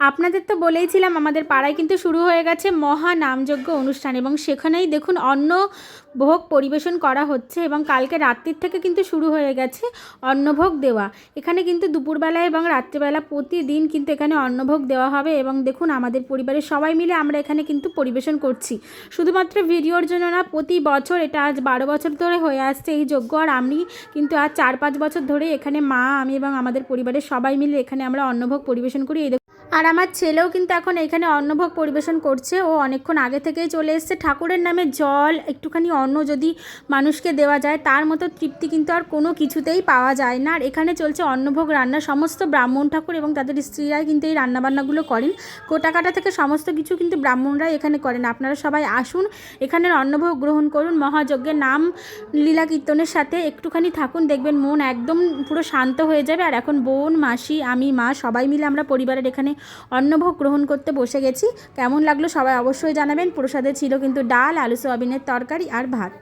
আপনাদের তো বলেইছিলাম আমাদের পাড়ায় কিন্তু শুরু হয়ে গেছে মহা নামযজ্ঞ অনুষ্ঠান, এবং সেখানেই দেখুন অন্ন ভোগ পরিবেশন করা হচ্ছে এবং কালকে রাত্রির থেকে কিন্তু শুরু হয়ে গেছে অন্নভোগ দেওয়া। এখানে কিন্তু দুপুরবেলা এবং রাত্রিবেলা প্রতিদিন কিন্তু এখানে অন্নভোগ দেওয়া হবে, এবং দেখুন আমাদের পরিবারের সবাই মিলে আমরা এখানে কিন্তু পরিবেশন করছি। শুধুমাত্র ভিডিওর জন্য না, প্রতি বছর, এটা আজ 12 বছর ধরে হয়ে আসছে এই যজ্ঞ, আর আমি কিন্তু আজ 4-5 বছর ধরে এখানে মা, আমি এবং আমাদের পরিবারের সবাই মিলে এখানে আমরা অন্নভোগ পরিবেশন করি। আর আমার ছেলেও কিন্তু এখন এখানে অন্নভোগ পরিবেশন করছে। ও অনেকক্ষণ আগে থেকেই চলে এসেছে। ঠাকুরের নামে জল, একটুখানি অন্ন যদি মানুষকে দেওয়া যায়, তার মতো তৃপ্তি কিন্তু আর কোনো কিছুতেই পাওয়া যায় না। আর এখানে চলছে অন্নভোগ রান্না। সমস্ত ব্রাহ্মণ ঠাকুর এবং তাদের স্ত্রীরাই কিন্তু এই রান্নাবান্নাগুলো করেন। কোটাকাটা থেকে সমস্ত কিছু কিন্তু ব্রাহ্মণরাই এখানে করেন। আপনারা সবাই আসুন, এখানের অন্নভোগ গ্রহণ করুন, মহাযজ্ঞের নাম লীলা কীর্তনের সাথে একটুখানি থাকুন, দেখবেন মন একদম পুরো শান্ত হয়ে যাবে। আর এখন বোন, মাসি, আমি, মা সবাই মিলে আমরা পরিবারের এখানে অন্নভোগ গ্রহণ করতে বসে গেছি। কেমন লাগলো সবাই অবশ্যই জানাবেন। প্রসাদে ছিল কিন্তু ডাল, আলু সোয়াবিনের তরকারি আর ভাত।